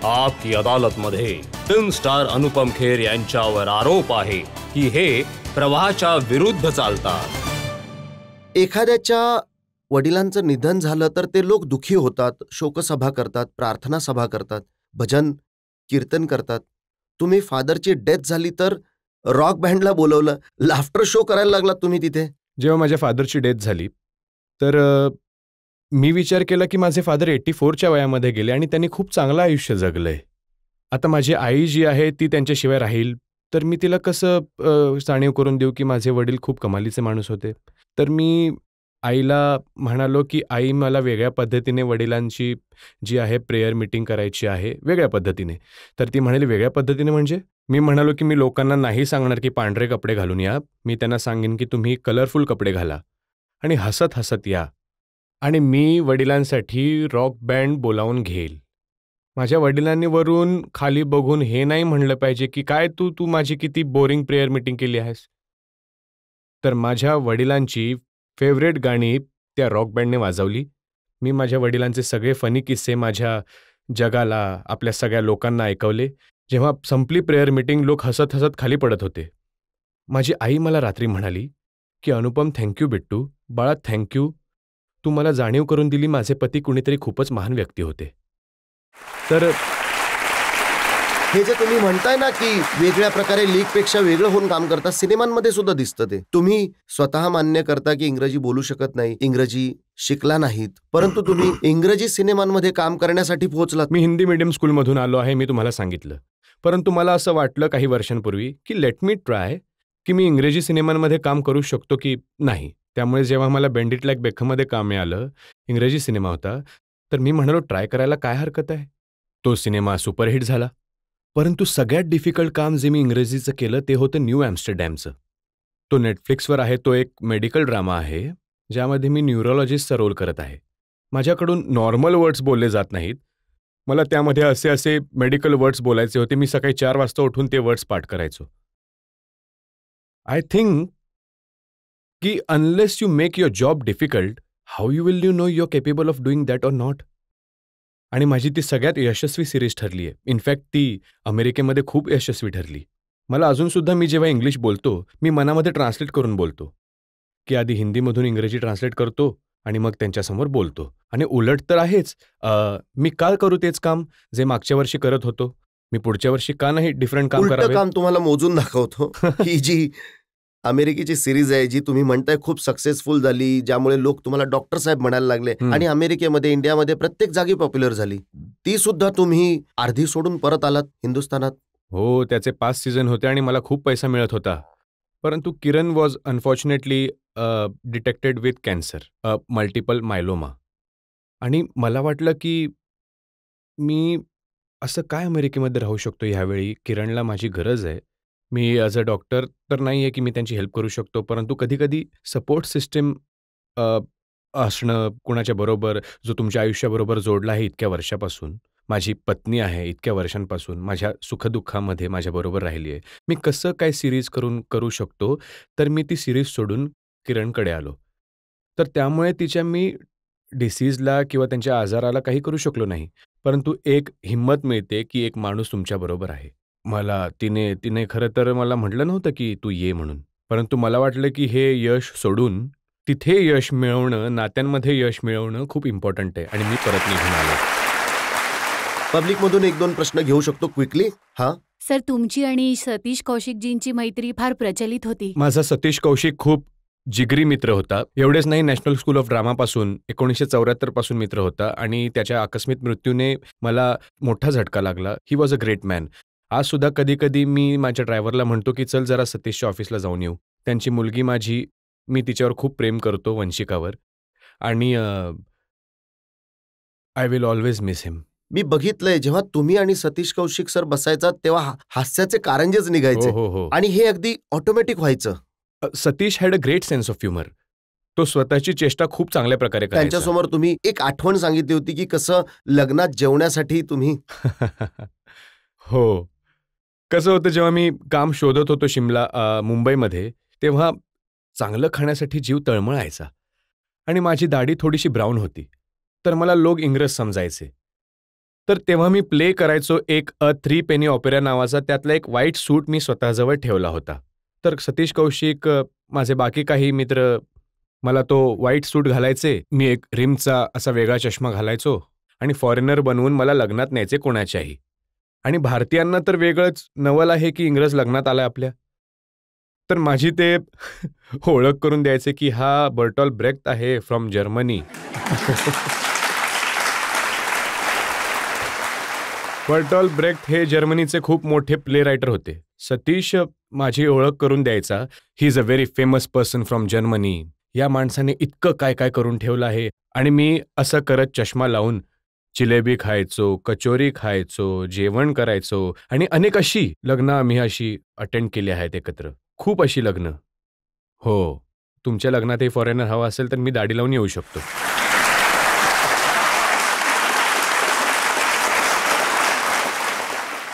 आप की अदालत मध्ये फिल्म स्टार अनुपम खेर यांच्यावर आरोप आहे की हे प्रवाहाच्या विरुद्ध चालतात। एखाद्याच्या वडिलांचं निधन झालं तर ते लोक दुखी होतात, शोकसभा करतात, प्रार्थना सभा करतात, भजन कीर्तन करतात। तुम्ही फादरची डेथ झाली तर रॉक बँडला बोलवलं, लाफ्टर शो करायला लागला तुम्ही तिथे। जेव्हा माझ्या फादरची डेथ झाली तर मी विचार केला की माझे फादर 84च्या वयामध्ये गेले आणि त्यांनी खूप चांगलं आयुष्य जगलंय। आता माझी आई जी आहे ती त्यांच्याशिवाय राहील तर मी तिला कसं जाणीव करून देऊ की माझे वडील खूप कमालीचे माणूस होते। तर मी आईला म्हणालो की आई मला वेगळ्या पद्धतीने वडिलांची जी आहे प्रेयर मीटिंग करायची आहे, वेगळ्या पद्धतीने। तर ती म्हणाली वेगळ्या पद्धतीने म्हणजे? मी म्हणालो की मी लोकांना नाही सांगणार की पांढरे कपडे घालून या, मी त्यांना सांगेन की तुम्ही कलरफुल कपडे घाला आणि हसत हसत या आणि मी वडिलांसाठी रॉक बँड बोलावून घेईल। माझ्या वडिलांनी वरून खाली बघून हे नाही म्हणलं पाहिजे की काय तू माझी किती बोरिंग प्रेयर मीटिंग केली आहेस। तर माझ्या वडिलांची फेवरेट गाणी त्या रॉक बँडने वाजवली। मी माझ्या वडिलांचे सगळे फनी किस्से माझ्या जगाला, आपल्या सगळ्या लोकांना ऐकवले। जेव्हा संपली प्रेयर मीटिंग लोक हसत हसत खाली पडत होते। माझी आई मला रात्री म्हणाली की अनुपम थँक्यू बिट्टू, बाळा थँक्यू, तू मला जाणीव करून दिली माझे पती कुणीतरी खूपच महान व्यक्ती होते। तर हे जे तुम्ही म्हणताय ना की वेगळ्या प्रकारे लीगपेक्षा वेगळं होऊन काम करता, सिनेमांमध्ये सुद्धा दिसतं ते। तुम्ही स्वतः मान्य करता की इंग्रजी बोलू शकत नाही, इंग्रजी शिकला नाहीत, परंतु तुम्ही इंग्रजी सिनेमांमध्ये काम करण्यासाठी पोहोचलात। मी हिंदी मीडियम स्कूलमधून आलो आहे, मी तुम्हाला सांगितलं। परंतु मला असं वाटलं काही वर्षांपूर्वी की लेट मी ट्राय की मी इंग्रजी सिनेमांमध्ये काम करू शकतो की नाही। त्यामुळे जेव्हा मला बेंड इट लाईक बेकहममध्ये काम मिळालं, इंग्रजी सिनेमा होता, तर मी म्हणालो ट्राय करायला काय हरकत आहे। तो सिनेमा सुपरहिट झाला। परंतु सगळ्यात डिफिकल्ट काम जे मी इंग्रजीचं केलं ते होतं न्यू ॲम्स्टरडॅमचं। तो नेटफ्लिक्सवर आहे, तो एक मेडिकल ड्रामा आहे ज्यामध्ये मी न्यूरोलॉजिस्टचा रोल करत आहे। माझ्याकडून नॉर्मल वर्ड्स बोलले जात नाहीत, मला त्यामध्ये असे मेडिकल वर्ड्स बोलायचे होते। मी सकाळी 4 वाजता उठून ते वर्ड्स पाठ करायचो। आय थिंक की unless you make your job difficult, how you will you know you are capable of doing that or not. आणि माझी ती सगळ्यात यशस्वी सिरीज ठरली आहे। इनफॅक्ट ती अमेरिकेमध्ये खूप यशस्वी ठरली। मला अजूनसुद्धा मी जेव्हा इंग्लिश बोलतो, मी मनामध्ये ट्रान्सलेट करून बोलतो की आधी हिंदीमधून इंग्रजी ट्रान्सलेट करतो आणि मग त्यांच्यासमोर बोलतो। आणि उलट तर आहेच, मी का करू तेच काम जे मागच्या वर्षी करत होतो, मी पुढच्या वर्षी का नाही डिफरंट काम करावे। उलटं काम तुम्हाला मोजून दाखवतो ही जी अमेरिकेची सिरीज आहे, जी तुम्ही म्हणताय खूप सक्सेसफुल झाली, ज्यामुळे लोक तुम्हाला डॉक्टर साहेब म्हणायला लागले आणि अमेरिकेमध्ये, इंडियामध्ये प्रत्येक जागी पॉप्युलर झाली, ती सुद्धा तुम्ही अर्धी सोडून परत आलात हिंदुस्थानात। हो, त्याचे 5 सीझन होते आणि मला खूप पैसा मिळत होता। परंतु Kiran was unfortunately detected with cancer, multiple myeloma. आणि मला वाटलं की मी असं काय अमेरिकेमध्ये राहू शकतो ह्यावेळी, किरणला माझी गरज आहे। मी ॲज अ डॉक्टर तर नाही आहे की मी त्यांची हेल्प करू शकतो, परंतु कधीकधी सपोर्ट सिस्टम असणं कुणाच्या बरोबर, जो तुमच्या आयुष्याबरोबर जोडला आहे इतक्या वर्षापासून। माझी पत्नी आहे इतक्या वर्षांपासून, माझ्या सुखदुःखामध्ये माझ्याबरोबर राहिली आहे। मी कसं काय सिरीज करू शकतो, तर मी ती सिरीज सोडून किरणकडे आलो। तर त्यामुळे तिच्या मी डिसीजला किंवा त्यांच्या आजाराला काही करू शकलो नाही, परंतु एक हिंमत मिळते की एक माणूस तुमच्याबरोबर आहे। मला तिने खरं तर मला म्हटलं नव्हतं की तू ये म्हणून, परंतु मला वाटलं की हे यश सोडून तिथे यश मिळवणं, नात्यांमध्ये यश मिळवणं खूप इम्पॉर्टंट आहे आणि मी परत निघून आलो। पब्लिकमधून 1-2 प्रश्न घेऊ शकतो क्विकली? हां सर, तुमची आणि सतीश कौशिकजींची मैत्री फार प्रचलित होती। माझा सतीश कौशिक खूप जिगरी मित्र होता। एवढेच नाही, नॅशनल स्कूल ऑफ ड्रामापासून 1974 पासून मित्र होता आणि त्याच्या आकस्मिक मृत्यूने मला मोठा झटका लागला। He was a great man. आज सुद्धा कधी कधी मी माझ्या ड्रायव्हरला म्हणतो की चल जरा सतीशच्या ऑफिसला जाऊन येऊ। त्यांची मुलगी माझी, मी तिच्यावर खूप प्रेम करतो, वंशिकावर, आणि आय विल ऑलवेज मिस हिम। मी बघितलंय जेव्हा तुम्ही आणि सतीश कौशिक सर बसायचा तेव्हा हास्याचे कारंजेच निघायचे आणि हे अगदी ऑटोमॅटिक व्हायचं। Satish had a great sense of humour. तो स्वतःची चेष्टा खूप चांगल्या प्रकारे करायचा। त्यांच्यासमोर तुम्ही एक आठवण सांगितली होती की कसं लग्नात जेवण्यासाठी तुम्ही हो, कसं होतं, जेव्हा मी काम शोधत होतो मुंबईमध्ये, तेव्हा चांगलं खाण्यासाठी जीव तळमळायचा आणि माझी दाढी थोडीशी ब्राऊन होती, तर मला लोक इंग्रज समजायचे। तर तेव्हा मी प्ले करायचो एक अ 3 पेनी ऑपेरा नावाचा, त्यातला एक व्हाईट सूट मी स्वतःजवळ ठेवला होता. तर सतीश कौशिक, माझे बाकी काही मित्र मला तो व्हाईट सूट घालायचे, मी एक रिमचा असा वेगळा चष्मा घालायचो आणि फॉरेनर बनवून मला लग्नात न्यायचे कोणाच्याही. आणि भारतीयांना तर वेगळंच नवल आहे की इंग्रज लग्नात आलाय आपल्या. तर माझी ते ओळख करून द्यायचे की हा बर्टॉल्ट ब्रेक्ट आहे फ्रॉम जर्मनी. बर्टॉल्ट ब्रेक्ट हे जर्मनीचे खूप मोठे प्ले रायटर होते. सतीश माझी ओळख करून द्यायचा, he is a very famous person from Germany. या माणसाने इतकं काय काय करून ठेवलं आहे. आणि मी असं करत चष्मा लावून जिलेबी खायचो, कचोरी खायचो, जेवण करायचो आणि अनेक अशी लग्न आम्ही अशी अटेंड केली आहेत एकत्र. खूप अशी लग्न. हो, तुमच्या लग्नातही फॉरेनर हवा असेल तर मी दाढी लावून येऊ शकतो.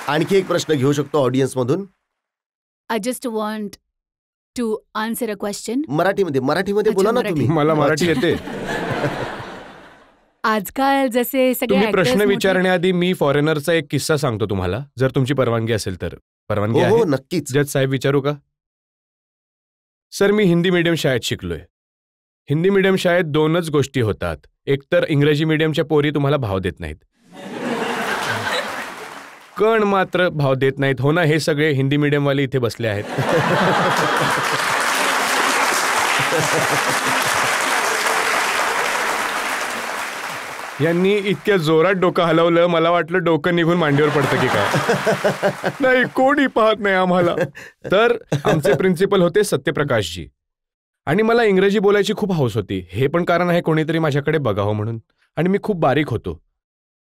आणखी एक प्रश्न घेऊ शकतो ऑडियन्स मधून? I just want to answer a question. मराठीमध्ये बोला ना मराठी. तुम्ही. मला मराठी येते. आजकाल जसे सगळे तुम्ही actors प्रश्न मोठे- विचारण्याआधी मी फॉरेनरचा एक किस्सा सांगतो तुम्हाला, जर तुमची परवानगी असेल तर. परवानगी हो आहे? नक्कीच. जज साहेब विचारू का? सर, मी हिंदी मीडियम शाळेत शिकलोय. हिंदी मीडियम शाळेत 2च गोष्टी होतात. एकतर इंग्रजी मीडियमच्या पोरी तुम्हाला भाव देत नाहीत, कण मात्र भाव देत नाहीत. हो ना, हे सगळे हिंदी मीडियमवाले इथे बसले आहेत. यांनी इतक्या जोरात डोकं हलवलं, मला वाटलं डोकं निघून मांडीवर पडतं की काय. नाही, कोणी पाहत नाही आम्हाला. तर आमचे प्रिन्सिपल होते सत्यप्रकाशजी. आणि मला इंग्रजी बोलायची खूप हौस होती. हे पण कारण आहे कोणीतरी माझ्याकडे बघावं म्हणून. आणि मी खूप बारीक होतो.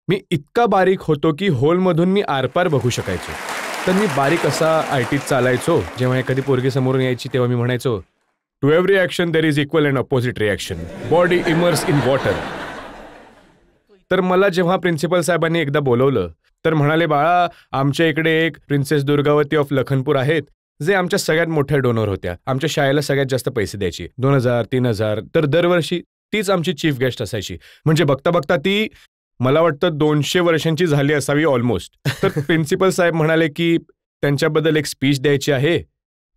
मी इतका बारीक होतो की होलमधून मी आरपार बघू शकायचो. तर मी बारीक असा आयटीत चालायचो. जेव्हा एखादी पोरगी समोरून यायची तेव्हा मी म्हणायचो, to every action there is equal and opposite reaction. Body immerse in water. तर मला जेव्हा प्रिन्सिपल साहेबांनी एकदा बोलवलं तर म्हणाले, बाळा, आमच्या इकडे एक प्रिन्सेस दुर्गावती ऑफ लखनपूर आहेत, जे आमच्या सगळ्यात मोठ्या डोनर होत्या. आमच्या शाळेला सगळ्यात जास्त पैसे द्यायची, 2,000 3,000. तर दरवर्षी तीच आमची चीफ गेस्ट असायची. म्हणजे बघता बघता ती मला वाटतं 200 वर्षांची झाली असावी ऑलमोस्ट. तर प्रिन्सिपल साहेब म्हणाले की त्यांच्याबद्दल एक स्पीच द्यायची आहे,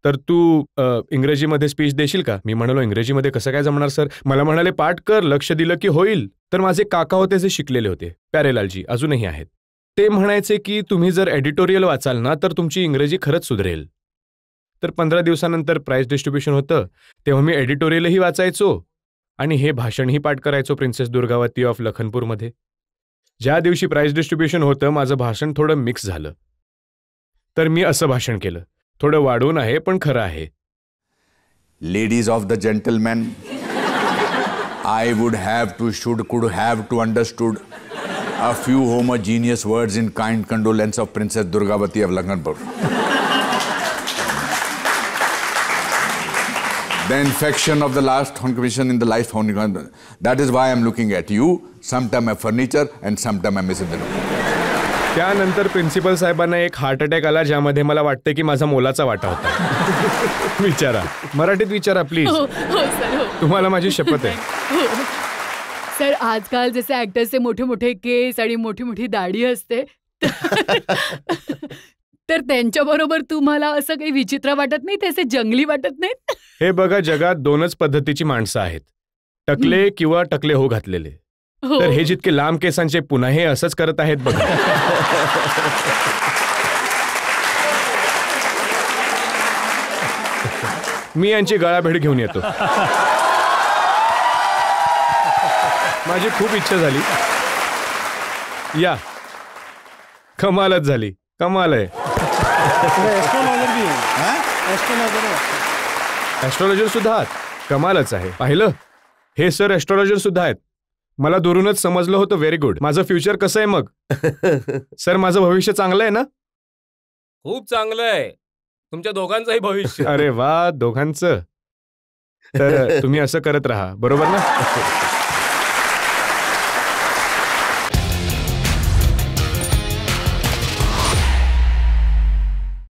तर तू इंग्रजीमध्ये स्पीच देशील का? मी म्हणालो, इंग्रजीमध्ये कसं काय जमणार सर? मला म्हणाले, पाठ कर, लक्ष दिलं की होईल. तर माझे काका होते जे शिकलेले होते, प्यारेलालजी, अजूनही आहेत. ते म्हणायचे की तुम्ही जर एडिटोरियल वाचाल ना तर तुमची इंग्रजी खरंच सुधरेल. तर 15 दिवसानंतर प्राइज डिस्ट्रीब्युशन होतं, तेव्हा मी एडिटोरियलही वाचायचो आणि हे भाषणही पाठ करायचो प्रिन्सेस दुर्गावती ऑफ लखनपूरमध्ये. ज्या दिवशी प्राइज डिस्ट्रीब्युशन होतं, माझं भाषण थोडं मिक्स झालं. तर मी असं भाषण केलं, थोडं वाढवून आहे पण खरं आहे. Ladies of the gentlemen, I would have to, should, could have to understood a few homogeneous words in kind condolence of Princess Durgavati of Lakhanpur. The infection of the last commission in the life founding. That is why I am looking at you. Sometime I'm furniture and sometime I'm missing the room. त्यानंतर principal साहेबांना एक heart attack आला, ज्यामध्ये मला वाटतं की माझा मोलाचा वाटा होता. विचारा, मराठीत विचारा प्लीज. हो सर, हो. तुम्हाला माझी शपथ आहे. हो. सर, आजकाल जसे ऍक्टर्सचे मोठे मोठे केस आणि मोठी मोठी दाढी असते, तर त्यांच्याबरोबर तुम्हाला असं काही विचित्र वाटत नाही? त्याचे जंगली वाटत नाहीत? हे बघा, जगात 2च पद्धतीची माणसं आहेत, टकले किंवा टकले हो घातलेले. हो. तर हे जितके लांब केसांचे पुन्हा हे असंच करत आहेत बघा. मी यांची गळाभेट घेऊन येतो. माझी खूप इच्छा झाली. या, कमालच झाली, कमाल आहे. ऍस्ट्रॉलॉजर सुद्धा आहात, कमालच आहे. पाहिलं, हे सर ऍस्ट्रॉलॉजर सुद्धा आहेत. मला दुरूनच समजलं होतं. Very good. माझं फ्युचर कसं आहे मग? सर, माझं भविष्य चांगलं आहे ना? खूप चांगलं आहे तुमच्या दोघांचंही भविष्य. अरे वा, दोघांचं. तर तुम्ही असं करत राहा, बरोबर ना?